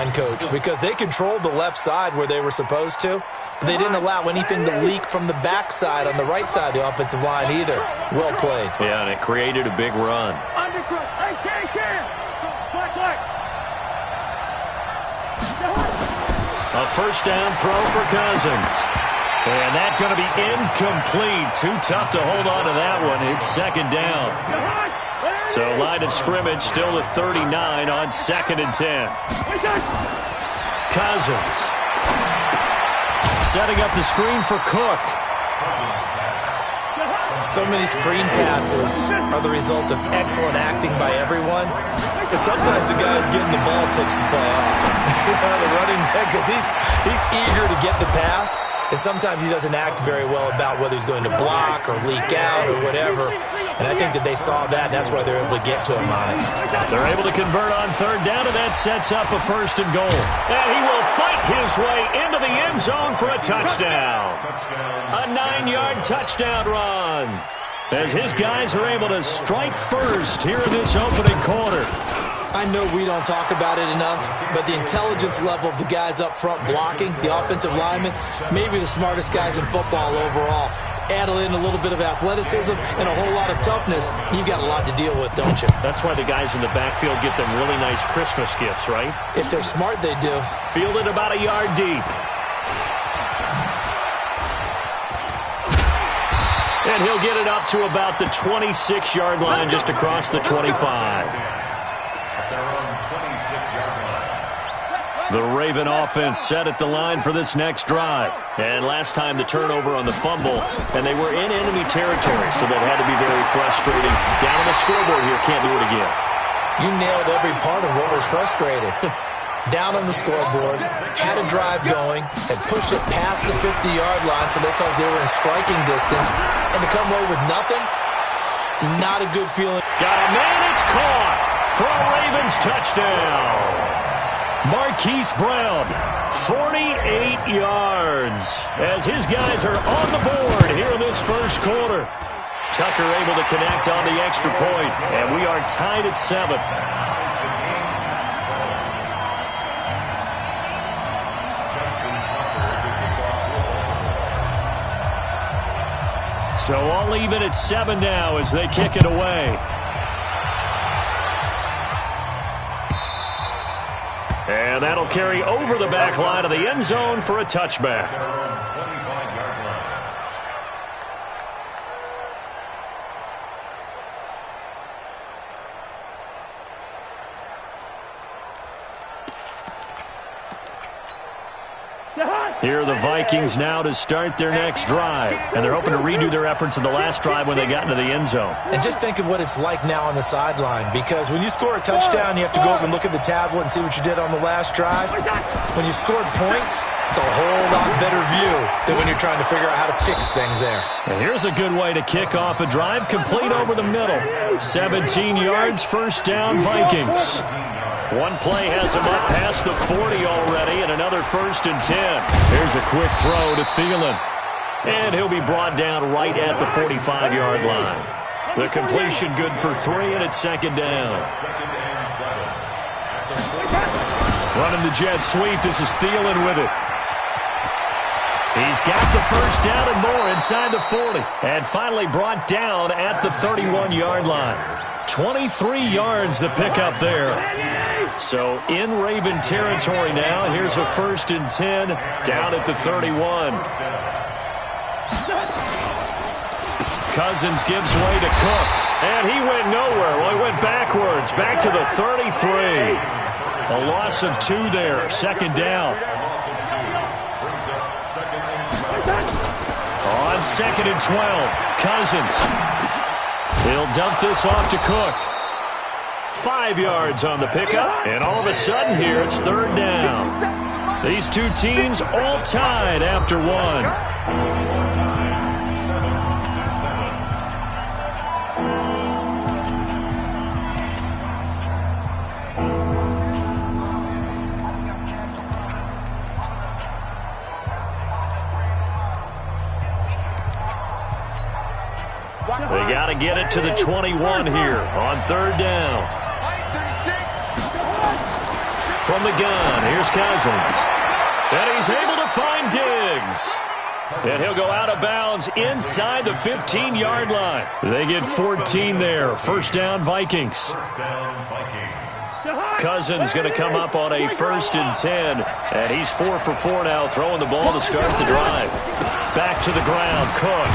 line coach, because they controlled the left side where they were supposed to, but they didn't allow anything to leak from the backside on the right side of the offensive line either. Well played. Yeah, and it created a big run. A first down throw for Cousins. And that's going to be incomplete. Too tough to hold on to that one. It's second down. So line of scrimmage still at 39 on 2nd and 10. Cousins setting up the screen for Cook. So many screen passes are the result of excellent acting by everyone. Because sometimes the guy who's getting the ball takes the play off. The running back, because he's eager to get the pass. And sometimes he doesn't act very well about whether he's going to block or leak out or whatever. And I think that they saw that, and that's why they're able to get to him on it. They're able to convert on third down, and that sets up a first and goal. And he will fight his way into the end zone for a touchdown. A 9-yard touchdown run, as his guys are able to strike first here in this opening quarter. I know we don't talk about it enough, but the intelligence level of the guys up front blocking, the offensive linemen, maybe the smartest guys in football overall. Add in a little bit of athleticism and a whole lot of toughness, you've got a lot to deal with, don't you? That's why the guys in the backfield get them really nice Christmas gifts, right? If they're smart, they do. Fielded about a yard deep. And he'll get it up to about the 26-yard line, just across the 25. The Raven offense set at the line for this next drive. And last time the turnover on the fumble, and they were in enemy territory, so that had to be very frustrating. Down on the scoreboard here, can't do it again. You nailed every part of what was frustrating. Down on the scoreboard, had a drive going, had pushed it past the 50-yard line so they felt they were in striking distance, and to come away with nothing, not a good feeling. Got a man, it's caught for a Ravens touchdown. Marquise Brown, 48 yards, as his guys are on the board here in this first quarter. Tucker able to connect on the extra point, and we are tied at 7. So all even at 7 now as they kick it away. And that'll carry over the back line of the end zone for a touchback. Here are the Vikings now to start their next drive. And they're hoping to redo their efforts in the last drive when they got into the end zone. And just think of what it's like now on the sideline, because when you score a touchdown, you have to go over and look at the tablet and see what you did on the last drive. When you scored points, it's a whole lot better view than when you're trying to figure out how to fix things there. And here's a good way to kick off a drive, complete over the middle. 17 yards, first down, Vikings. One play has him up past the 40 already, and another first and 10. Here's a quick throw to Thielen. And he'll be brought down right at the 45-yard line. The completion good for 3, and it's second down. Running the jet sweep, this is Thielen with it. He's got the first down and more inside the 40. And finally brought down at the 31-yard line. 23 yards the pickup there. So in Raven territory now. Here's a first and 10 down at the 31. Cousins gives way to Cook. And he went nowhere. Well, he went backwards. Back to the 33. A loss of 2 there. Second down. On second and 12. Cousins. He'll dump this off to Cook. 5 yards on the pickup, and all of a sudden here it's third down. These two teams all tied after 1. They got to get it to the 21 here on third down. from the gun. Here's Cousins. And he's able to find Diggs. And he'll go out of bounds inside the 15-yard line. They get 14 there. First down, Vikings. Cousins going to come up on a 1st and 10. And he's 4 for 4 now, throwing the ball to start the drive. Back to the ground, Cook.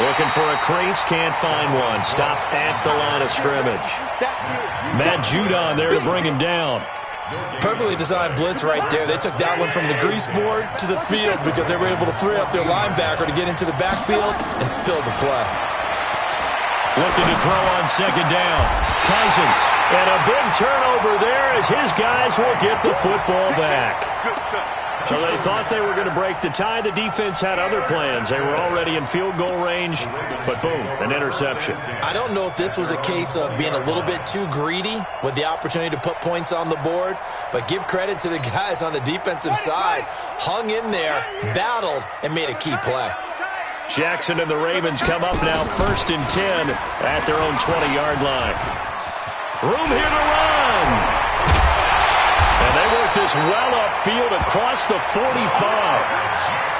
Looking for a crease, can't find one. Stopped at the line of scrimmage. Matt Judon there to bring him down. Perfectly designed blitz right there. They took that one from the grease board to the field because they were able to free up their linebacker to get into the backfield and spill the play. Looking to throw on 2nd down. Cousins. And a big turnover there as his guys will get the football back. So they thought they were going to break the tie. The defense had other plans. They were already in field goal range, but boom, an interception. I don't know if this was a case of being a little bit too greedy with the opportunity to put points on the board, but give credit to the guys on the defensive side. Hung in there, battled, and made a key play. Jackson and the Ravens come up now 1st and 10 at their own 20-yard line. Room here to run. And they work this well upfield across the 45.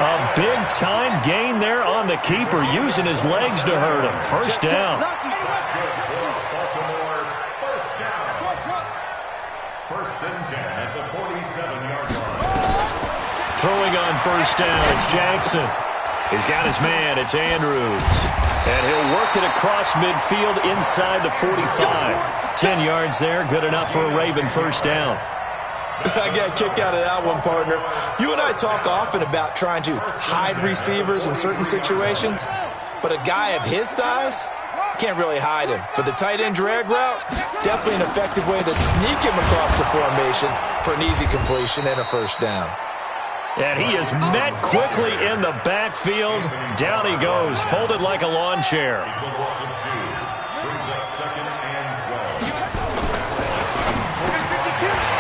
A big-time gain there on the keeper, using his legs to hurt him. First down. First and 10 at the 47-yard line. Throwing on 1st down, it's Jackson. He's got his man, it's Andrews. And he'll work it across midfield inside the 45. 10 yards there, good enough for a Raven first down. I got a kick out of that one, partner. You and I talk often about trying to hide receivers in certain situations, but a guy of his size can't really hide him. But the tight end drag route, definitely an effective way to sneak him across the formation for an easy completion and a first down. And he is met quickly in the backfield. Down he goes, folded like a lawn chair.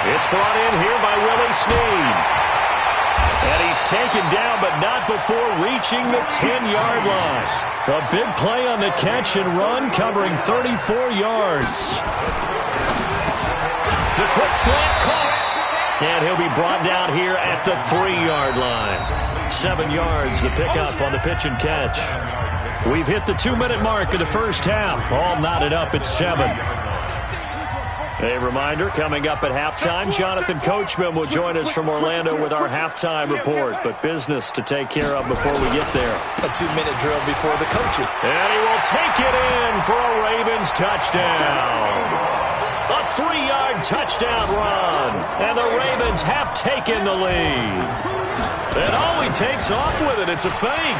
It's brought in here by Willie Snead. And he's taken down, but not before reaching the 10-yard line. A big play on the catch and run, covering 34 yards. The quick slant caught. And he'll be brought down here at the 3-yard line. 7 yards, the pickup on the pitch and catch. We've hit the 2-minute mark of the first half. All knotted up at 7. A reminder, coming up at halftime, Jonathan Coachman will join us from Orlando with our halftime report. But business to take care of before we get there. A 2-minute drill before the coaching. And he will take it in for a Ravens touchdown. A 3-yard touchdown run. And the Ravens have taken the lead. And all he takes off with it, it's a fake.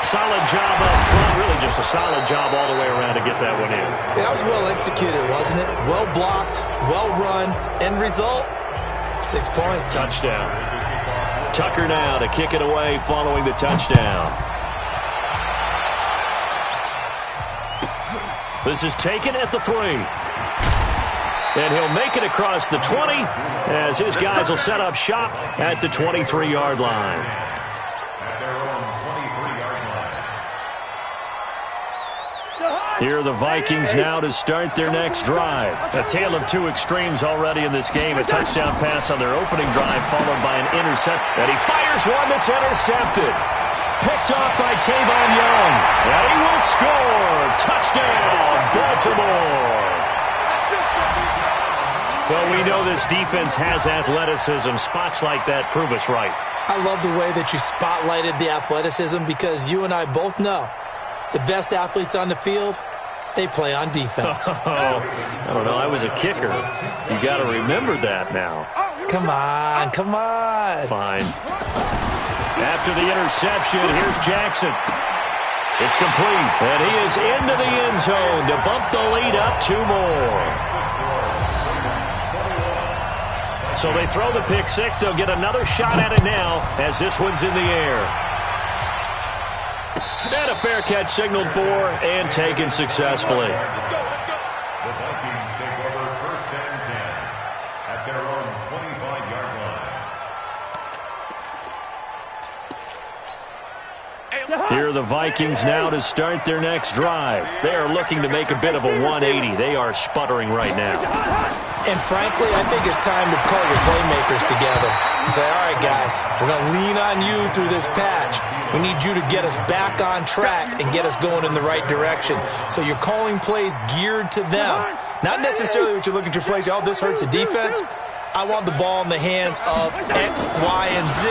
Solid job up front. Really just a solid job all the way around to get that one in. That was well executed, wasn't it? Well blocked, well run. End result, 6 points. Touchdown. Tucker now to kick it away following the touchdown. This is taken at the 3. And he'll make it across the 20 as his guys will set up shop at the 23-yard line. Here are the Vikings now to start their next drive. A tale of two extremes already in this game. A touchdown pass on their opening drive followed by an intercept. And he fires one that's intercepted. Picked off by Tavon Young. And he will score. Touchdown, Baltimore. Well, we know this defense has athleticism. Spots like that prove us right. I love the way that you spotlighted the athleticism because you and I both know the best athletes on the field, they play on defense. I don't know. I was a kicker. You got to remember that now. Come on, come on. Fine. After the interception, here's Jackson. It's complete, and he is into the end zone to bump the lead up 2 more. So they throw the pick six. They'll get another shot at it now as this one's in the air. And a fair catch signaled for and taken successfully. The Vikings take over 1st and 10 at their own 25-yard line. Here are the Vikings now to start their next drive. They are looking to make a bit of a 180. They are sputtering right now. And frankly, I think it's time to call your playmakers together and say, all right, guys, we're going to lean on you through this patch. We need you to get us back on track and get us going in the right direction. So you're calling plays geared to them. Not necessarily what you look at your plays, oh, this hurts the defense. I want the ball in the hands of X, Y, and Z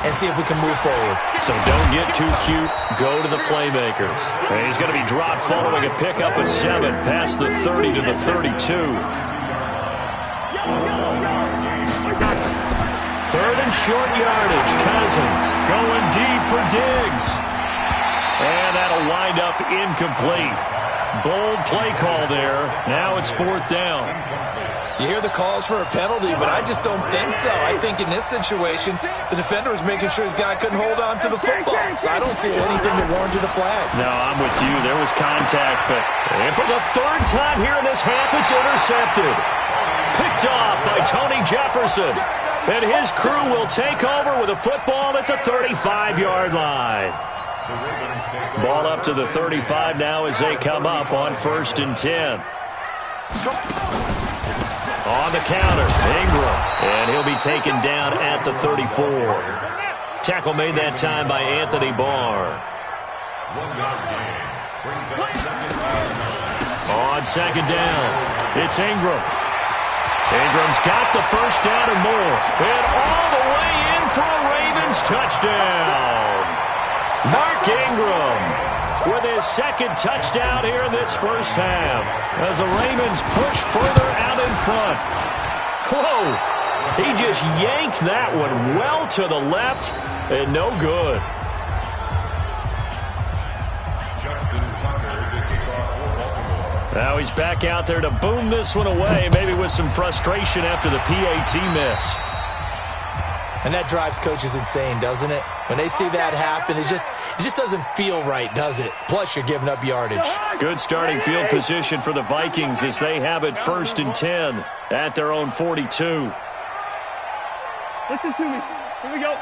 and see if we can move forward. So don't get too cute. Go to the playmakers. And he's going to be dropped following a pickup of 7 past the 30 to the 32. Third and short yardage. Cousins going deep for Diggs. And that'll wind up incomplete. Bold play call there. Now it's 4th down. You hear the calls for a penalty, but I just don't think so. I think in this situation, the defender was making sure his guy couldn't hold on to the football. So I don't see anything that warranted a flag. No, I'm with you. There was contact, but and for the 3rd time here in this half, it's intercepted. Picked off by Tony Jefferson. And his crew will take over with a football at the 35-yard line. Ball up to the 35 now as they come up on 1st and 10. On the counter, Ingram, and he'll be taken down at the 34. Tackle made that time by Anthony Barr. On 2nd down, it's Ingram. Ingram's got the 1st down and more. And all the way in for a Ravens touchdown. Mark Ingram with his 2nd touchdown here in this 1st half as the Ravens push further out in front. Whoa! He just yanked that one well to the left and no good. Now he's back out there to boom this one away, maybe with some frustration after the PAT miss. And that drives coaches insane, doesn't it? When they see that happen, it just doesn't feel right, does it? Plus, you're giving up yardage. Good starting field position for the Vikings as they have it 1st and 10 at their own 42. Listen to me. Here we go.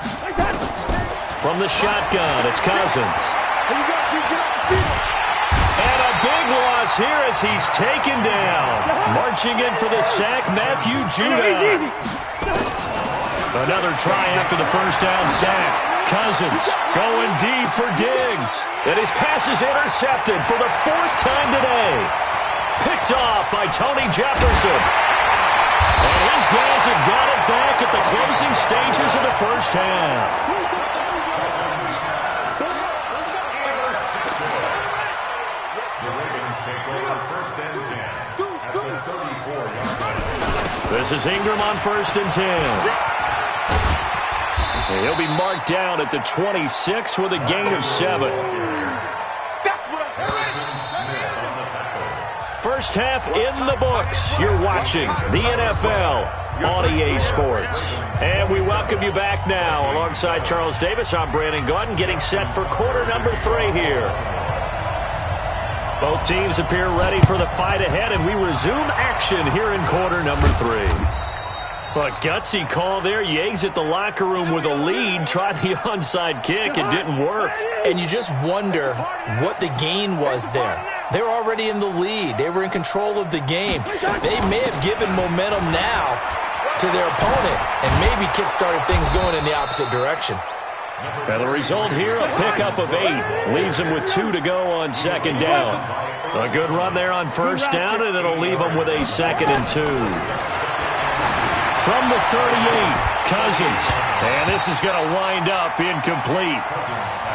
From the shotgun, it's Cousins. And a big loss here as he's taken down. Marching in for the sack, Matthew Judon. Another try after the 1st down sack. Cousins going deep for Diggs. And his pass is intercepted for the 4th time today. Picked off by Tony Jefferson. And his guys have got it back at the closing stages of the 1st half. This is Ingram on 1st and 10. And he'll be marked down at the 26 with a gain of 7. First half in the books. You're watching the NFL on EA Sports. And we welcome you back now. Alongside Charles Davis, I'm Brandon Gordon, getting set for quarter number 3 here. Both teams appear ready for the fight ahead, and we resume action here in quarter number 3. But gutsy call there. Yates at the locker room with a lead. Tried the onside kick. It didn't work. And you just wonder what the gain was there. They were already in the lead. They were in control of the game. They may have given momentum now to their opponent and maybe kick-started things going in the opposite direction. And the result here, a pickup of 8. Leaves them with 2 to go on 2nd down. A good run there on 1st down, and it'll leave them with a 2nd and 2. From the 38, Cousins. And this is going to wind up incomplete.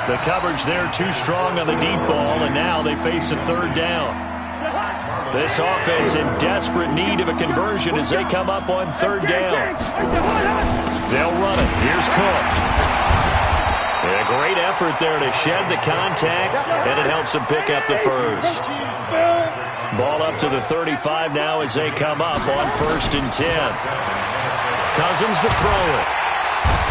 The coverage there too strong on the deep ball, and now they face a 3rd down. This offense in desperate need of a conversion as they come up on 3rd down. They'll run it. Here's Cook. A great effort there to shed the contact, and it helps them pick up the 1st. Ball up to the 35 now as they come up on 1st and 10. Cousins to throw it.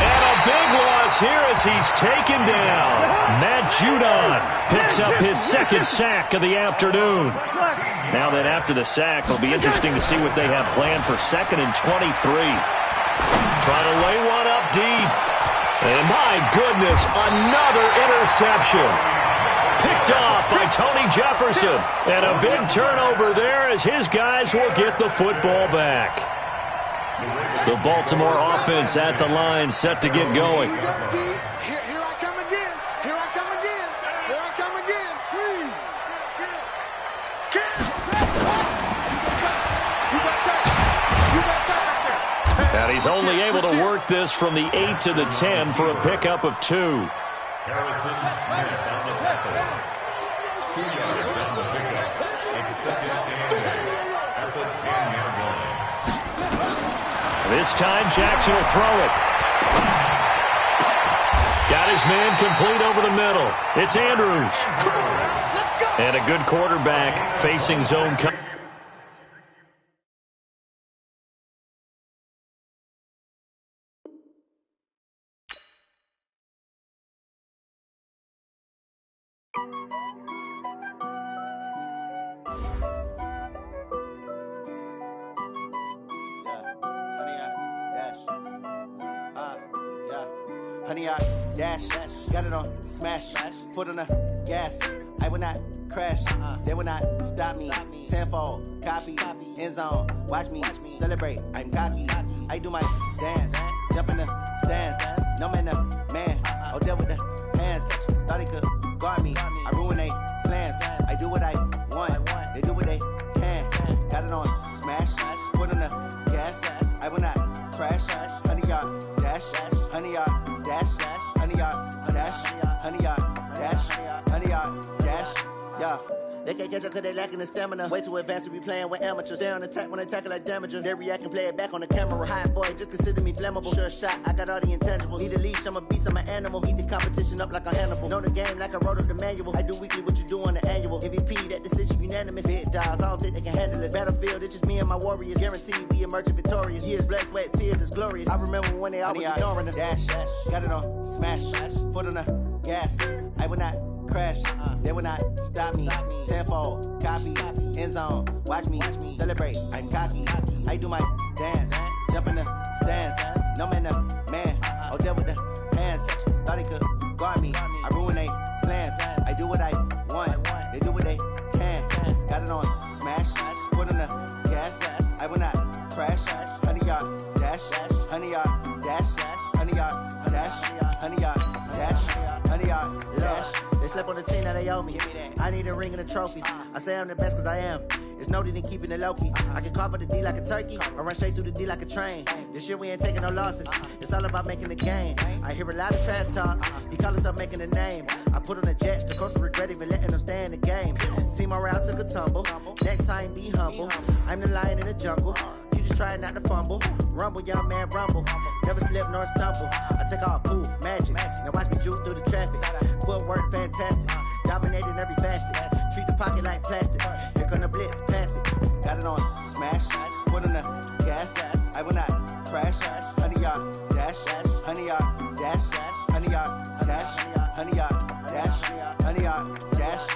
And a big loss here as he's taken down. Matt Judon picks up his 2nd sack of the afternoon. Now that after the sack, it'll be interesting to see what they have planned for 2nd and 23. Trying to lay one up deep. And my goodness, another interception. Picked picked off by Tony Jefferson. And a big turnover there as his guys will get the football back. The Baltimore offense at the line, set to get going. Here I come again. Here I come again. Here I come again. Squeeze. And he's only able to work this from the 8 to the 10 for a pickup of 2. Harrison Smith on the tackle. 2 yards on the pickup. It's second and 8 at the 10-yard line. This time Jackson will throw it. Got his man complete over the middle. It's Andrews. And a good quarterback facing zone coverage. Honey, I dash, got it on smash, foot on the gas. I will not crash, they will not stop me. Tenfold, copy, end zone, watch me celebrate. I'm cocky, I do my dance, jump in the stands. No man, the man, oh, deal with the hands. Thought he could guard me, I ruin they plans. I do what I want, they do what they can. Got it on smash, foot on the gas. I will not crash, honey, y'all dash, honey, y'all dash, honey, y'all dash, honey, y'all dash, honey, y'all dash, yeah. They can't catch up cause they lacking the stamina. Way too advanced to be playing with amateurs. Stay on attack when they tackle like damager. They react and play it back on the camera. Hot boy, just consider me flammable. Sure shot, I got all the intangibles. Need a leash, I'm a beast, I'm an animal. Heat the competition up like a Hannibal. Know the game like I wrote up the manual. I do weekly what you do on the annual. MVP, that decision unanimous. Big dogs, I don't think they can handle it. Battlefield, it's just me and my warriors. Guaranteed we emerging victorious. Years, blood, sweat, tears, it's glorious. I remember when they always ignoring us. Dash, got it on smash, foot on the gas. I will not crash, they will not stop me. Tenfold, copy, end zone, watch me celebrate. I'm cocky, I do my dance, jump in the stands. No man, the man, oh, deal with the hands. Thought he could guard me, I ruin they plans. I do what I want, they do what they can. Got it on smash, foot on the gas. I will not crash, honey, y'all dash, honey, y'all dash, honey, y'all dash, honey, y'all dash, honey, y'all dash. They slept on the team, now they owe me. I need a ring and a trophy. I say I'm the best cause I am. It's no need in keeping it low-key. I can cover the D like a turkey, or run straight through the D like a train. This year we ain't taking no losses. It's all about making the game. I hear a lot of trash talk. He call us up making a name. I put on the Jets, the coach regret even letting them stay in the game. Team morale took a tumble. Next time be humble. I'm the lion in the jungle. You just try not to fumble. Rumble, young man, rumble. Never slip nor stumble. I take off, poof, magic. Now watch me juke through the traffic. Footwork fantastic. Dominating every facet. Treat the pocket like plastic. Here come the blitz, pass it. Got it on smash, foot on the gas. I will not crash. Honey, y'all dash, honey, y'all dash, honey, y'all dash, honey, y'all dash, honey, y'all dash.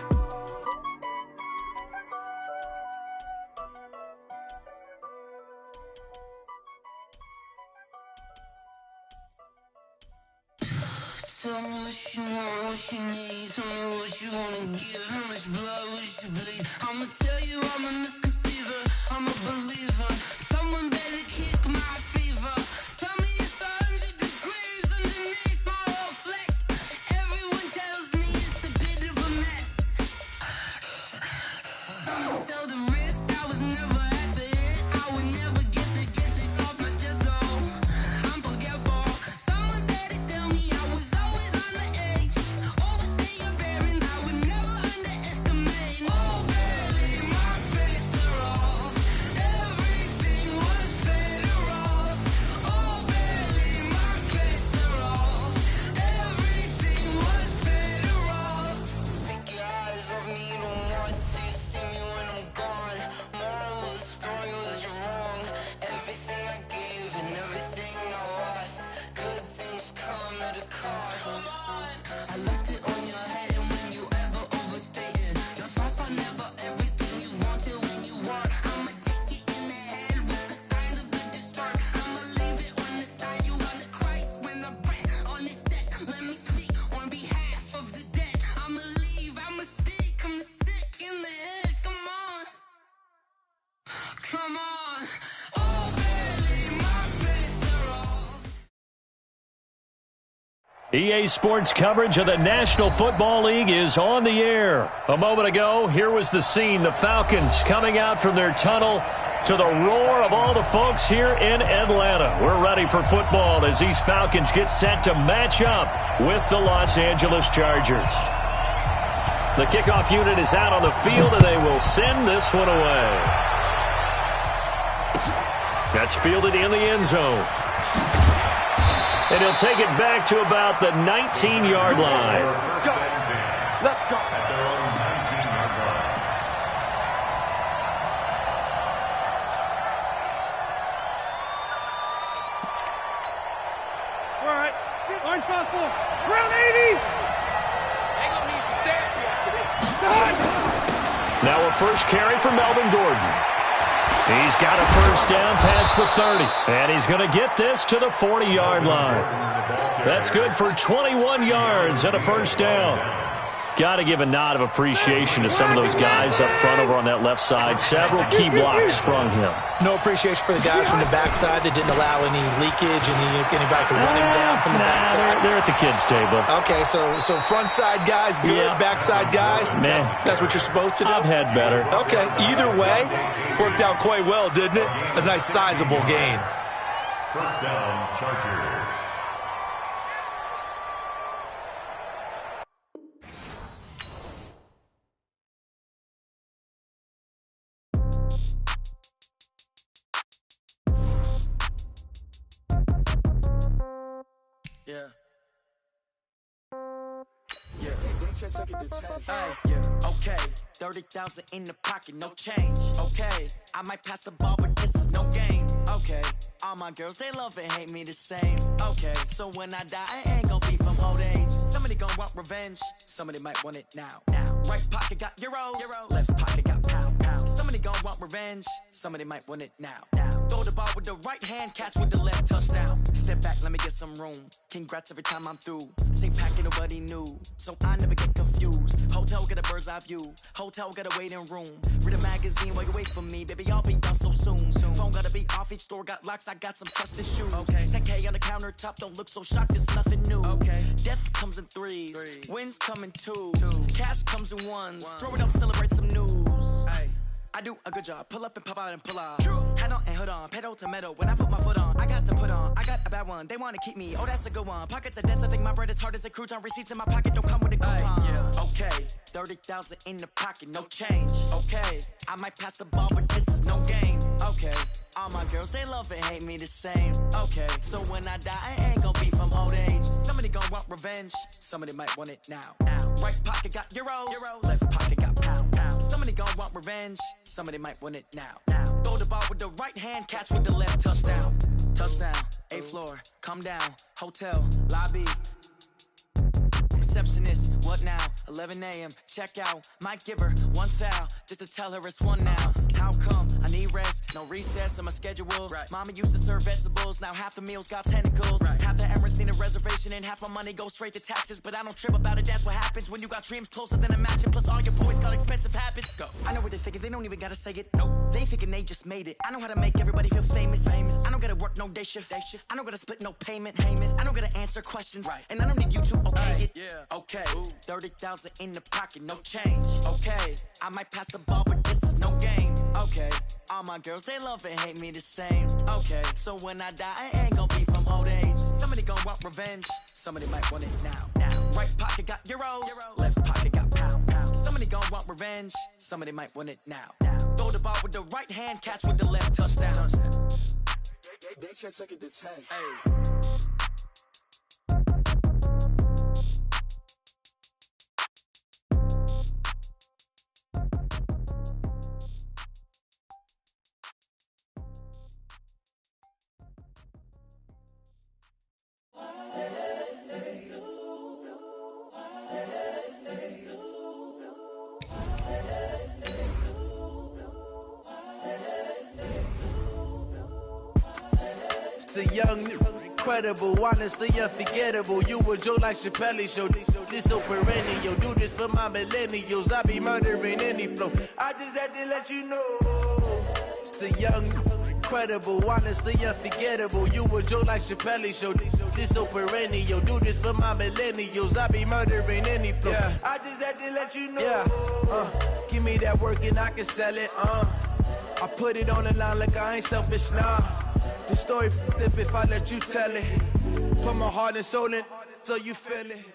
Tell me what you want, what you need. Tell me what you wanna give. How much blood would you bleed? I'ma tell you I'm a misconceiver. I'm a believer. Someone better kick my fever. Tell me it's 100 degrees underneath my whole flesh. Everyone tells me it's a bit of a mess. Someone tell the risk I was never at the hit. I would never get the off my chest though. I'm forgetful. Someone better tell me I was always on the edge. Overstay your bearings, I would never underestimate. Oh baby, my brakes are off. Everything EA Sports coverage of the National Football League is on the air. A moment ago, here was the scene. The Falcons coming out from their tunnel to the roar of all the folks here in Atlanta. We're ready for football as these Falcons get set to match up with the Los Angeles Chargers. The kickoff unit is out on the field, and they will send this one away. That's fielded in the end zone. And he'll take it back to about the 19-yard line. Let's go. At their own 19-yard line. All right. Orange 5-4. Round 80. They gonna need some therapy. Now a first carry for Melvin Gordon. He's got a first down past the 30. And he's going to get this to the 40-yard line. That's good for 21 yards and a first down. Got to give a nod of appreciation to some of those guys up front over on that left side. Several key blocks sprung him. No appreciation for the guys from the backside that didn't allow any leakage and anybody could run him down from the backside. They're at the kids' table. Okay, so front side guys good, Yeah. backside guys, Man. that's what you're supposed to do? I've had better. Okay, either way, worked out quite well, didn't it? A nice sizable gain. First down, Chargers. Yeah. Okay, 30,000 in the pocket, no change. Okay, I might pass the ball, but this is no game. Okay, all my girls, they love and hate me the same. Okay, so when I die, I ain't gon' be from old age. Somebody gon' want revenge, somebody might want it now. Right pocket got euros, left pocket got pound. Somebody gon' want revenge, somebody might want it now. Throw the ball with the right hand, catch with the left, touchdown. Step back, let me get some room. Congrats every time I'm through. Same packet, nobody knew, so I never get confused. Hotel got a bird's eye view, hotel got a waiting room. Read a magazine while you wait for me, baby, I'll be done so soon. Phone gotta be off, each store got locks, I got some trusted shoes. 10K on the countertop, don't look so shocked, it's nothing new. Death comes in threes, wins come in twos, cash comes in ones. Throw it up, celebrate some news. I do a good job, pull up and pop out and pull out. Head on and hood on, pedal to metal. When I put my foot on, I got to put on. I got a bad one, they wanna keep me, oh that's a good one. Pockets are dense, I think my bread is hard as a crouton. Receipts in my pocket don't come with a coupon. Okay, 30,000 in the pocket, no change. Okay, I might pass the ball, but this is no game. Okay, all my girls, they love and hate me the same. Okay, so when I die, I ain't gon' be from old age. Somebody gon' want revenge, somebody might want it now. Right pocket got euros, left pocket got pound. Somebody gon' want revenge, somebody might want it now. Throw the ball with the right hand, catch with the left, touchdown. Touchdown, 8th floor, come down, hotel, lobby. Receptionist, what now? 11 a.m., check out. Might give her one foul, just to tell her it's one now. How come? I need rest, no recess on my schedule. Mama used to serve vegetables, now half the meals got tentacles. Half the errands need a reservation and half my money goes straight to taxes. But I don't trip about it, that's what happens when you got dreams closer than a mansion. Plus all your boys got expensive habits. Go. I know what they're thinking, they don't even gotta say it. Nope. They thinking they just made it. I know how to make everybody feel famous. I don't gotta work no day shift. I don't gotta split no payment. I don't gotta answer questions. And I don't need you to okay it. Okay, 30,000 in the pocket, no change. Okay, I might pass the ball, but this is no game. Okay, all my girls, they love and hate me the same. Okay, so when I die, I ain't gon' be from old age. Somebody gon' want revenge, somebody might want it now. Right pocket got euros, left pocket got pound. Somebody gon' want revenge, somebody might want it now. Throw the ball with the right hand, catch with the left, touchdown. They can't take it to 10. Hey. The young, incredible, honestly unforgettable. You a joke like Chappelle Show. This so perennial. Do this for my millennials. I be murdering any flow. I just had to let you know. It's the young, incredible, honestly unforgettable. You a joke like Chappelle show. This so perennial. Do this for my millennials. I be murdering any flow. Yeah. I just had to let you know. Yeah. Give me that work and I can sell it. I put it on the line like I ain't selfish now. The story flip if I let you tell it. Put my heart and soul in so you feel it.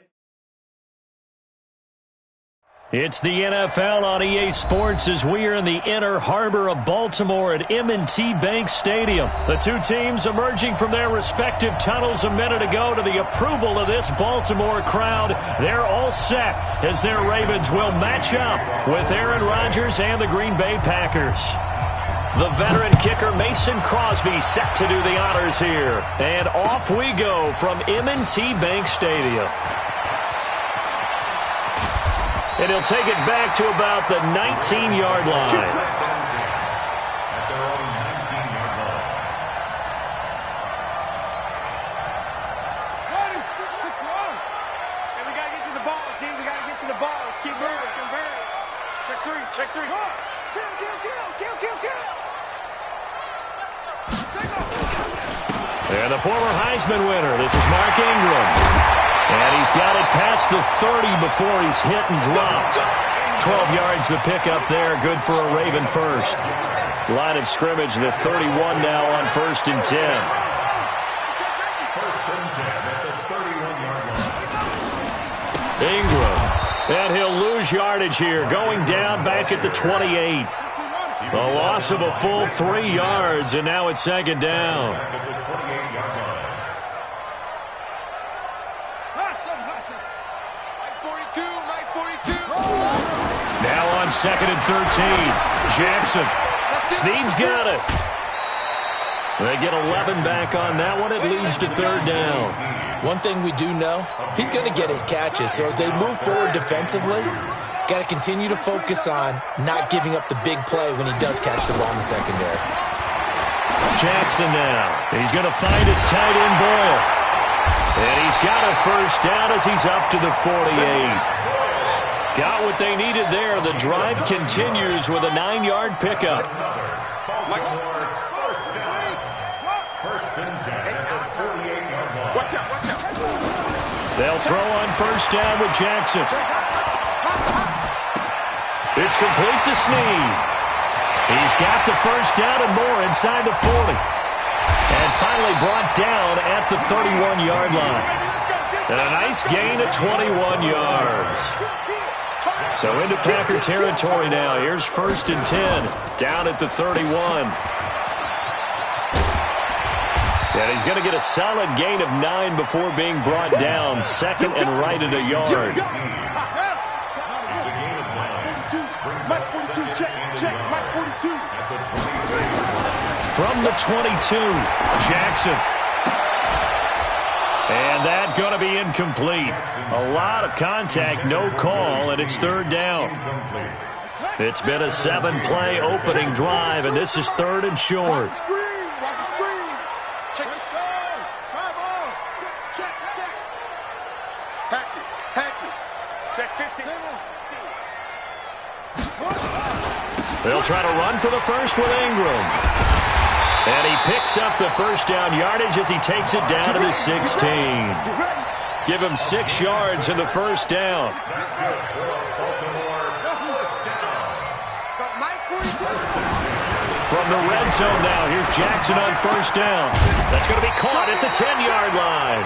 It's the NFL on EA Sports as we are in the inner harbor of Baltimore at M&T Bank Stadium. The two teams emerging from their respective tunnels a minute ago to the approval of this Baltimore crowd. They're all set as their Ravens will match up with Aaron Rodgers and the Green Bay Packers. The veteran kicker Mason Crosby set to do the honors here. And off we go from M&T Bank Stadium. And he'll take it back to about the 19-yard line. At their own 19-yard line. And we got to get to the ball, team. We got to get to the ball. Let's keep moving. Check three. Kill. And the former Heisman winner, this is Mark Ingram. And he's got it past the 30 before he's hit and dropped. 12 yards the pickup there, good for a Raven first. Line of scrimmage, the 31 now on 1st and 10. 1st and 10 at the 31-yard line. Ingram, and he'll lose yardage here, going down back at the 28. A loss of a full 3 yards, and now it's 2nd down. Back at the 28-yard line. Now on 2nd and 13. Jackson. Snead's got it. They get 11 back on that one. It leads to 3rd down. One thing we do know, he's going to get his catches. So as they move forward defensively, got to continue to focus on not giving up the big play when he does catch the ball in the secondary. Jackson now. He's going to find his tight end Boyle. And he's got a 1st down as he's up to the 48. Got what they needed there. The drive continues with a 9-yard pickup. First and 10 at the 48-yard line. Watch out. They'll throw on 1st down with Jackson. It's complete to Snead. He's got the 1st down and more inside the 40. And finally brought down at the 31-yard line. And a nice gain of 21 yards. So into Packer territory now. Here's 1st and 10. Down at the 31. And he's going to get a solid gain of 9 before being brought down. 2nd and right at a yard. It's a gain of 9. Mike 42, check. Mike 42. At the 23. From the 22, Jackson. And that going to be incomplete. A lot of contact, no call, and it's 3rd down. It's been a 7-play opening drive, and this is 3rd and short. Watch the screen. Check. Hatchet. Check 50. They'll try to run for the first with Ingram. And he picks up the 1st down yardage as he takes it down to the 16. Give him 6 yards in the 1st down. From the red zone now, here's Jackson on 1st down. That's going to be caught at the 10-yard line.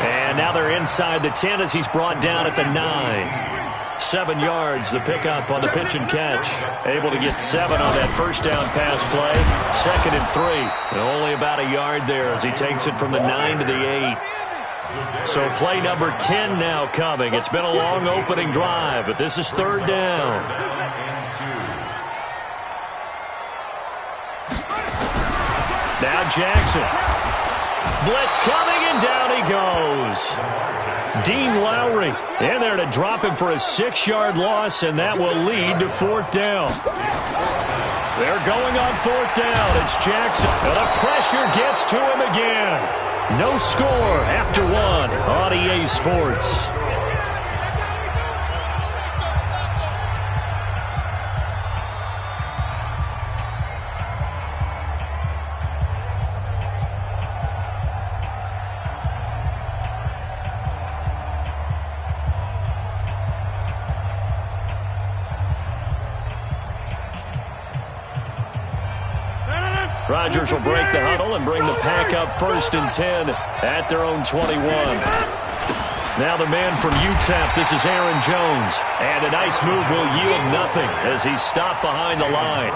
And now they're inside the 10 as he's brought down at the 9. 7 yards, the pickup on the pitch and catch. Able to get 7 on that 1st down pass play. 2nd and 3. And only about a yard there as he takes it from the 9 to the 8. So play number 10 now coming. It's been a long opening drive, but this is 3rd down. Now Jackson. Blitz coming, and down he goes. Dean Lowry in there to drop him for a 6-yard loss, and that will lead to 4th down. They're going on 4th down. It's Jackson. And the pressure gets to him again. No score after 1 on EA Sports. Rodgers will break the huddle and bring the pack up 1st and 10 at their own 21. Now the man from UTEP, this is Aaron Jones. And a nice move will yield nothing as he's stopped behind the line.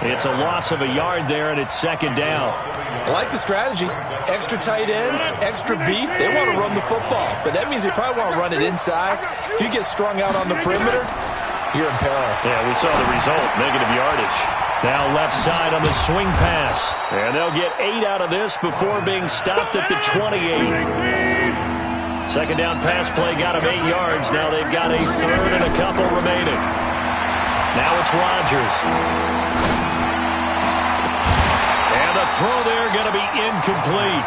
It's a loss of a yard there, and it's 2nd down. I like the strategy. Extra tight ends, extra beef. They want to run the football, but that means they probably want to run it inside. If you get strung out on the perimeter, you're in peril. Yeah, we saw the result, negative yardage. Now left side on the swing pass. And they'll get 8 out of this before being stopped at the 28. 2nd down pass play got him 8 yards. Now they've got a 3rd and a couple remaining. Now it's Rodgers. And the throw there going to be incomplete.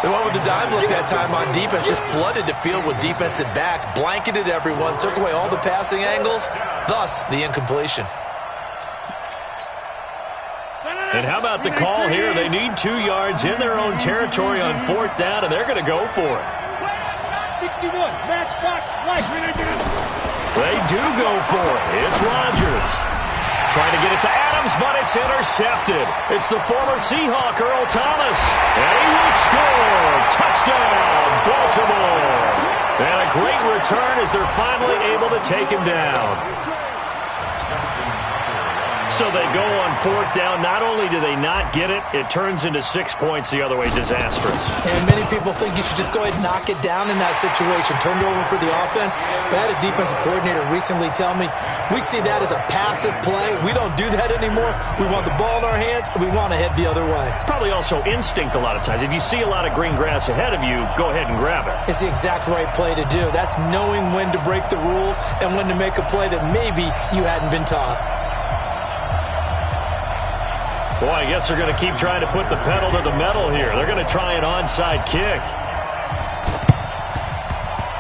They went with the dime look that time on defense, just flooded the field with defensive backs, blanketed everyone, took away all the passing angles, thus the incompletion. And how about the call here? They need 2 yards in their own territory on 4th down, and they're going to go for it. 61, matchbox, life. They do go for it. It's Rodgers. Trying to get it to Adams, but it's intercepted. It's the former Seahawk, Earl Thomas. And he will score. Touchdown, Baltimore. And a great return as they're finally able to take him down. So they go on 4th down. Not only do they not get it, it turns into 6 points the other way. Disastrous. And many people think you should just go ahead and knock it down in that situation. Turn it over for the offense. But I had a defensive coordinator recently tell me, we see that as a passive play. We don't do that anymore. We want the ball in our hands, and we want to head the other way. Probably also instinct a lot of times. If you see a lot of green grass ahead of you, go ahead and grab it. It's the exact right play to do. That's knowing when to break the rules and when to make a play that maybe you hadn't been taught. Boy, I guess they're going to keep trying to put the pedal to the metal here. They're going to try an onside kick.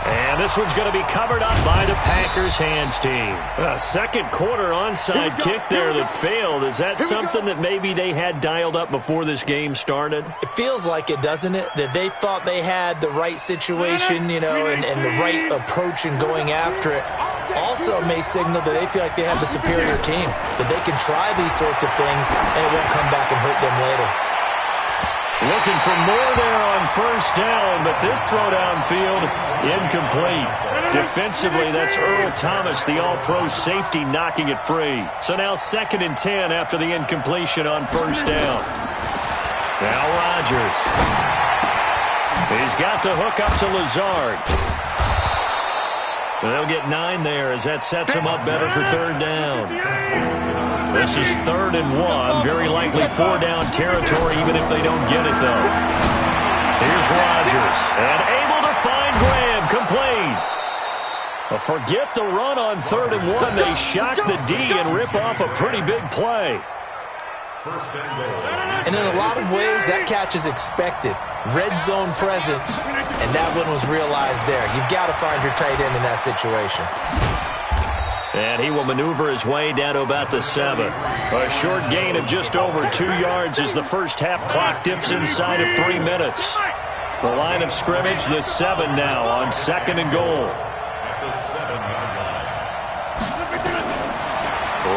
And this one's going to be covered up by the Packers hands team. A 2nd quarter onside kick there that failed. Is that something that maybe they had dialed up before this game started? It feels like it, doesn't it? That they thought they had the right situation, and the right approach in going after it. Also may signal that they feel like they have the superior team, that they can try these sorts of things and it won't come back and hurt them later. Looking for more there on 1st down, but this throw downfield, incomplete. Defensively, that's Earl Thomas, the all-pro safety, knocking it free. So now 2nd and 10 after the incompletion on 1st down. Now Rodgers. He's got the hook up to Lazard. They'll get 9 there as that sets them up better for 3rd down. This is 3rd and 1. Very likely 4-down territory even if they don't get it, though. Here's Rodgers. And able to find Graham. Complete. Well, forget the run on 3rd and 1. They shock the D and rip off a pretty big play. And in a lot of ways, that catch is expected. Red zone presence, and that one was realized there. You've got to find your tight end in that situation. And he will maneuver his way down to about the 7. A short gain of just over 2 yards as the first half clock dips inside of 3 minutes. The line of scrimmage, the 7 now on 2nd and goal.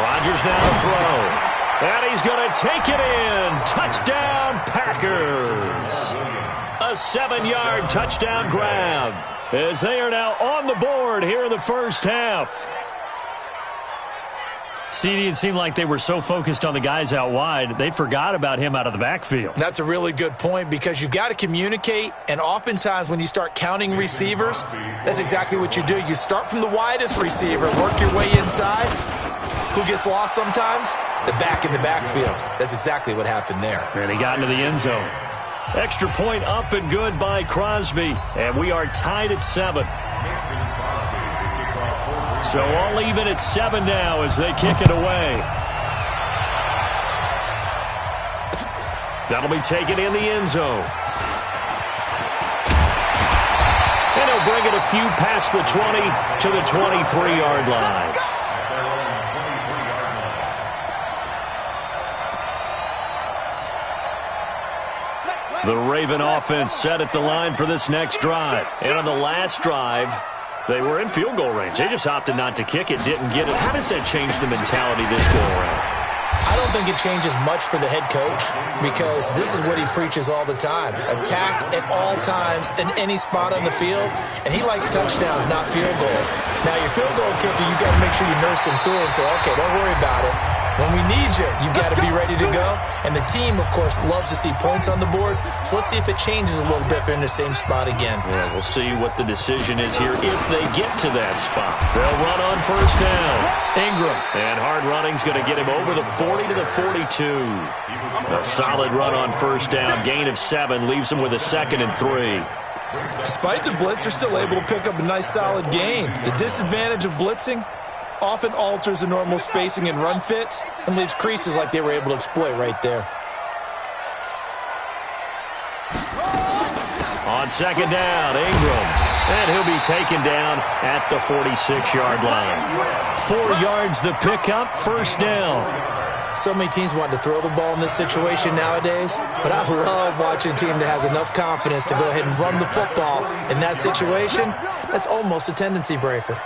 Rodgers now to throw. And he's going to take it in. Touchdown, Packers. A 7-yard touchdown grab as they are now on the board here in the first half. CD, it seemed like they were so focused on the guys out wide, they forgot about him out of the backfield. That's a really good point because you've got to communicate, and oftentimes when you start counting receivers, that's exactly what you do. You start from the widest receiver, work your way inside. Who gets lost sometimes? The back in the backfield. That's exactly what happened there. And he got into the end zone. Extra point up and good by Crosby, and we are tied at 7. So all even at 7 now as they kick it away. That'll be taken in the end zone. And he'll bring it a few past the 20 to the 23-yard line. The Raven offense set at the line for this next drive. And on the last drive, they were in field goal range. They just opted not to kick it, didn't get it. How does that change the mentality this go around? I don't think it changes much for the head coach because this is what he preaches all the time. Attack at all times in any spot on the field, and he likes touchdowns, not field goals. Now, your field goal kicker, you got to make sure you nurse him through and say, okay, don't worry about it. When we need you, you've got to be ready to go. And the team, of course, loves to see points on the board. So let's see if it changes a little bit if they're in the same spot again. Yeah, we'll see what the decision is here if they get to that spot. They'll run on first down. Ingram. And hard running's going to get him over the 40 to the 42. A solid run on first down. Gain of 7 leaves them with a 2nd and 3. Despite the blitz, they're still able to pick up a nice, solid gain. The disadvantage of blitzing often alters the normal spacing and run fits and leaves creases like they were able to exploit right there. On second down, Ingram. And he'll be taken down at the 46-yard line. 4 yards the pickup, first down. So many teams want to throw the ball in this situation nowadays, but I love watching a team that has enough confidence to go ahead and run the football in that situation. That's almost a tendency breaker.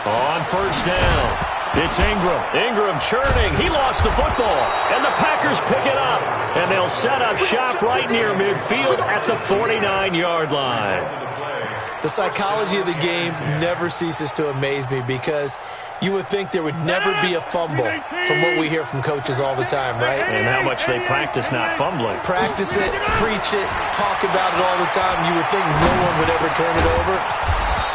On first down, it's Ingram. Ingram churning. He lost the football, and the Packers pick it up. And they'll set up shop right near midfield at the 49-yard line. The psychology of the game never ceases to amaze me because you would think there would never be a fumble from what we hear from coaches all the time, right? And how much they practice not fumbling. Practice it, preach it, talk about it all the time. You would think no one would ever turn it over.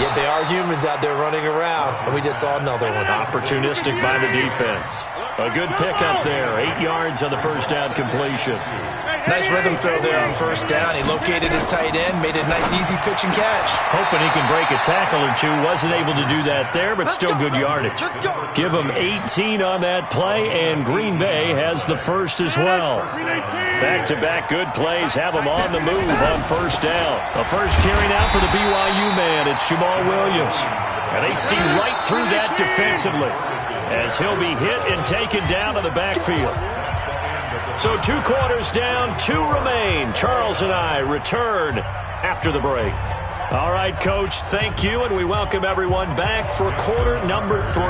Yet they are humans out there running around, and we just saw another one. Opportunistic by the defense. A good pickup there. 8 yards on the first down completion. Nice rhythm throw there on first down. He located his tight end, made a nice easy pitch and catch. Hoping he can break a tackle or two. Wasn't able to do that there, but still good yardage. Give him 18 on that play, and Green Bay has the first as well. Back-to-back good plays have him on the move on first down. The first carry now for the BYU man. It's Jamal Williams. And they see right through that defensively as he'll be hit and taken down to the backfield. So 2 quarters down, 2 remain. Charles and I return after the break. All right, Coach, thank you, and we welcome everyone back for quarter number 3.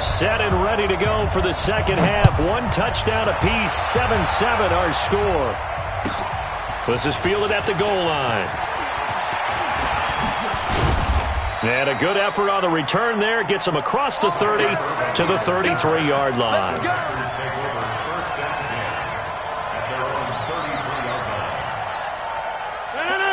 Set and ready to go for the second half. 1 touchdown apiece, 7-7 our score. This is fielded at the goal line. And a good effort on the return there. Gets him across the 30 to the 33-yard line.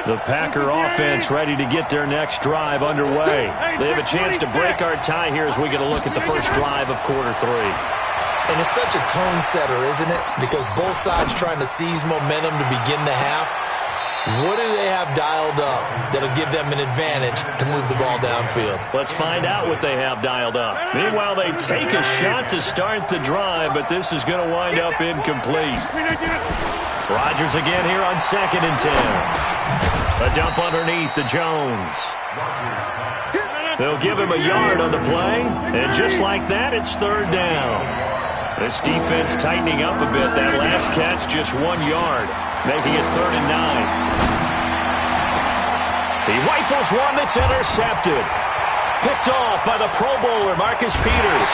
The Packer offense ready to get their next drive underway. They have a chance to break our tie here as we get a look at the first drive of quarter 3. And it's such a tone setter, isn't it? Because both sides trying to seize momentum to begin the half. What do they have dialed up that'll give them an advantage to move the ball downfield? Let's find out what they have dialed up. Meanwhile, they take a shot to start the drive, but this is going to wind up incomplete. Rodgers again here on 2nd and 10. A dump underneath to Jones. They'll give him a yard on the play, and just like that, it's 3rd down. This defense tightening up a bit. That last catch, just 1 yard, making it 3rd and 9. He rifles one that's intercepted. Picked off by the Pro Bowler, Marcus Peters.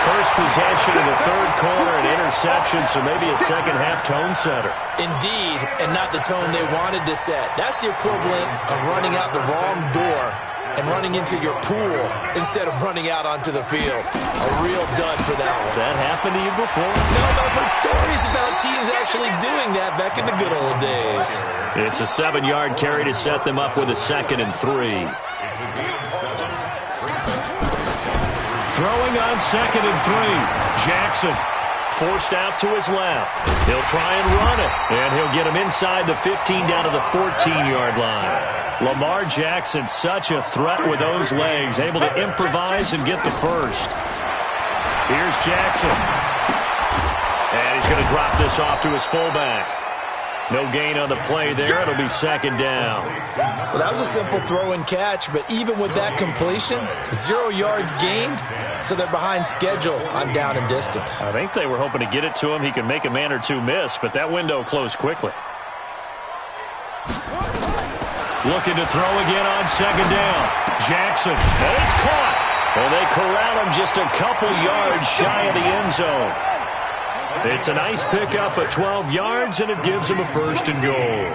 First possession in the 3rd quarter, an interception, so maybe a second-half tone setter. Indeed, and not the tone they wanted to set. That's the equivalent of running out the wrong door and running into your pool instead of running out onto the field. A real dud for that one. Has that happened to you before? No, I've heard stories about teams actually doing that back in the good old days. It's a 7-yard carry to set them up with a 2nd and 3. Throwing on 2nd and 3. Jackson forced out to his left. He'll try and run it. And he'll get him inside the 15 down to the 14-yard line. Lamar Jackson, such a threat with those legs. Able to improvise and get the first. Here's Jackson. And he's going to drop this off to his fullback. No gain on the play there. It'll be 2nd down. Well, that was a simple throw and catch, but even with that completion, 0 yards gained, so they're behind schedule on down and distance. I think they were hoping to get it to him. He could make a man or two miss, but that window closed quickly. Looking to throw again on 2nd down. Jackson, and it's caught. And they corral him just a couple yards shy of the end zone. It's a nice pickup at 12 yards, and it gives him a first and goal.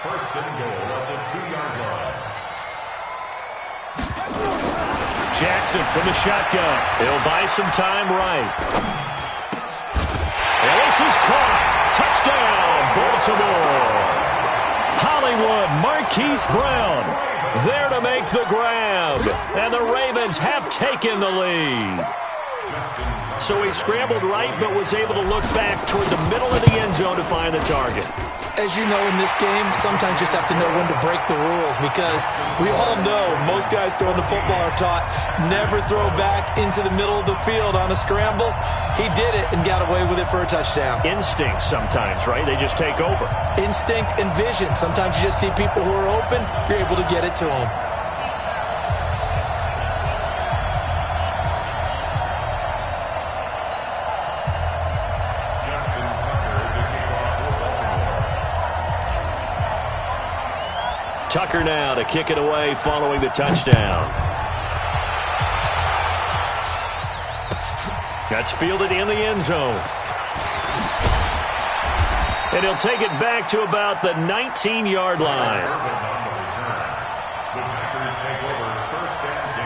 First and goal at the 2-yard line. Jackson from the shotgun. He'll buy some time right. And this is caught. Touchdown, Baltimore. Hollywood Marquise Brown there to make the grab. And the Ravens have taken the lead. So he scrambled right, but was able to look back toward the middle of the end zone to find the target. As you know, in this game, sometimes you just have to know when to break the rules, because we all know most guys throwing the football are taught never throw back into the middle of the field on a scramble. He did it and got away with it for a touchdown. Instinct sometimes, right? They just take over. Instinct and vision. Sometimes you just see people who are open, you're able to get it to them. Tucker now to kick it away following the touchdown. That's fielded in the end zone. And he'll take it back to about the 19-yard line. The Packers take over first and 10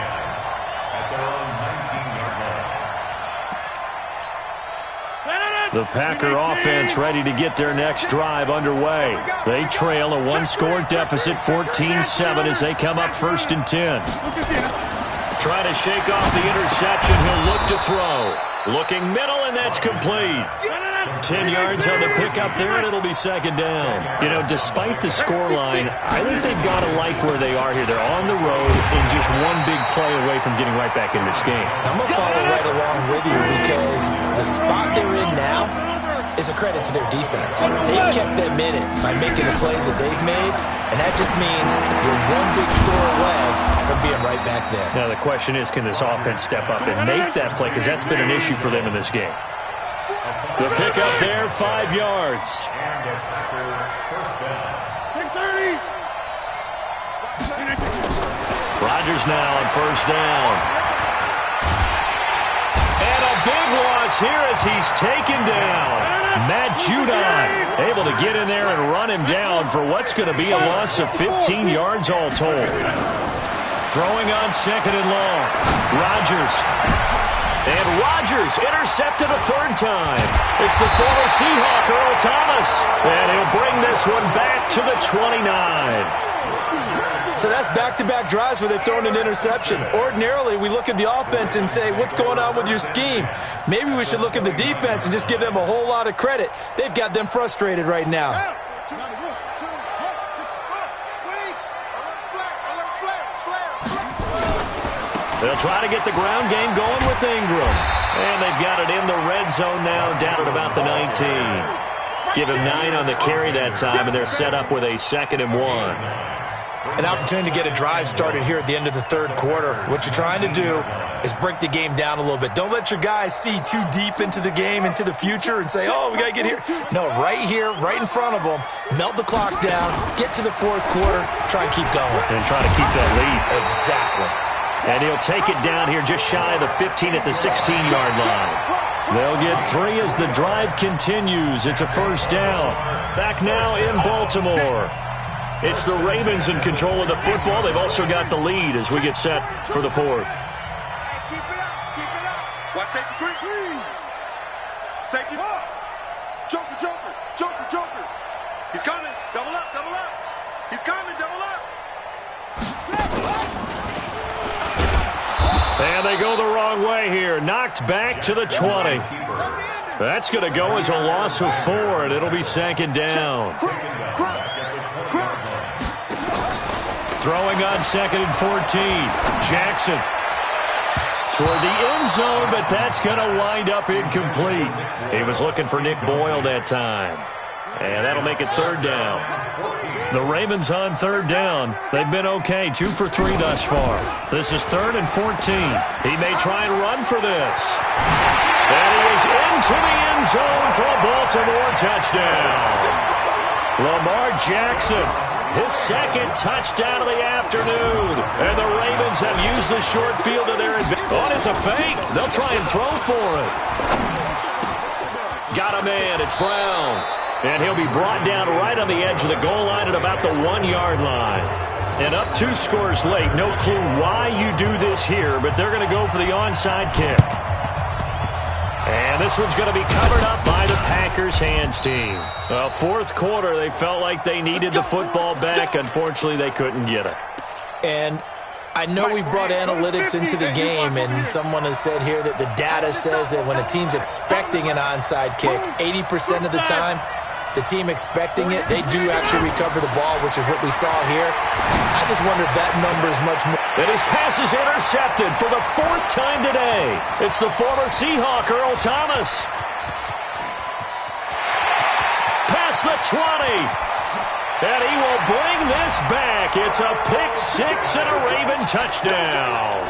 at their own 19-yard line. The Packer offense ready to get their next drive underway. They trail a one-score deficit, 14-7, as they come up first and 10. Trying to shake off the interception. He'll look to throw. Looking middle, and that's complete. 10 yards on the pickup there, and it'll be second down. You know, despite the scoreline, I think they've got to like where they are here. They're on the road and just one big play away from getting right back in this game. I'm going to follow right along with you, because the spot they're in now is a credit to their defense. They've kept them in it by making the plays that they've made, and that just means you're one big score away from being right back there. Now, the question is, can this offense step up and make that play? Because that's been an issue for them in this game. The pickup there, 5 yards. And a Packer first down. 6:30. Rodgers now on first down. And a big loss here as he's taken down. Matt Judon able to get in there and run him down for what's going to be a loss of 15 yards all told. Throwing on second and long. Rodgers. And Rodgers intercepted a third time. It's the former Seahawk, Earl Thomas. And he'll bring this one back to the 29. So that's back-to-back drives where they've thrown an interception. Ordinarily, we look at the offense and say, what's going on with your scheme? Maybe we should look at the defense and just give them a whole lot of credit. They've got them frustrated right now. They'll try to get the ground game going with Ingram. And they've got it in the red zone now, down at about the 19. Give him 9 on the carry that time, and they're set up with a 2nd and 1. An opportunity to get a drive started here at the end of the third quarter. What you're trying to do is break the game down a little bit. Don't let your guys see too deep into the game, into the future, and say, oh, we got to get here. No, right here, right in front of them, melt the clock down, get to the fourth quarter, try and keep going. And try to keep that lead. Exactly. And he'll take it down here just shy of the 15 at the 16-yard line. They'll get 3 as the drive continues. It's a first down. Back now in Baltimore. It's the Ravens in control of the football. They've also got the lead as we get set for the fourth. Keep it up, keep it up. Watch safety three. Safety. Joker, Joker, Joker, Joker. He's coming. Double up, double up. He's coming, double up. And they go the wrong way here. Knocked back to the 20. That's going to go as a loss of 4, and it'll be second down. Throwing on second and 14. Jackson toward the end zone, but that's going to wind up incomplete. He was looking for Nick Boyle that time. And that'll make it third down. The Ravens on third down. They've been okay, 2 for 3 thus far. This is 3rd and 14. He may try and run for this. And he is into the end zone for a Baltimore touchdown. Lamar Jackson. His second touchdown of the afternoon. And the Ravens have used the short field to their advantage. Oh, it's a fake. They'll try and throw for it. Got a man. It's Brown. And he'll be brought down right on the edge of the goal line at about the 1-yard line. And up 2 scores late. No clue why you do this here, but they're going to go for the onside kick. And this one's going to be covered up by the Packers hands team. Well, fourth quarter, they felt like they needed the football back. Unfortunately, they couldn't get it. And I know we brought analytics into the game, and someone has said here that the data says that when a team's expecting an onside kick, 80% of the time, the team expecting it, they do actually recover the ball, which is what we saw here. I just wonder if that number is much more. And his pass is intercepted for the 4th time today. It's the former Seahawk, Earl Thomas. Past the 20. And he will bring this back. It's a pick 6 and a Raven touchdown.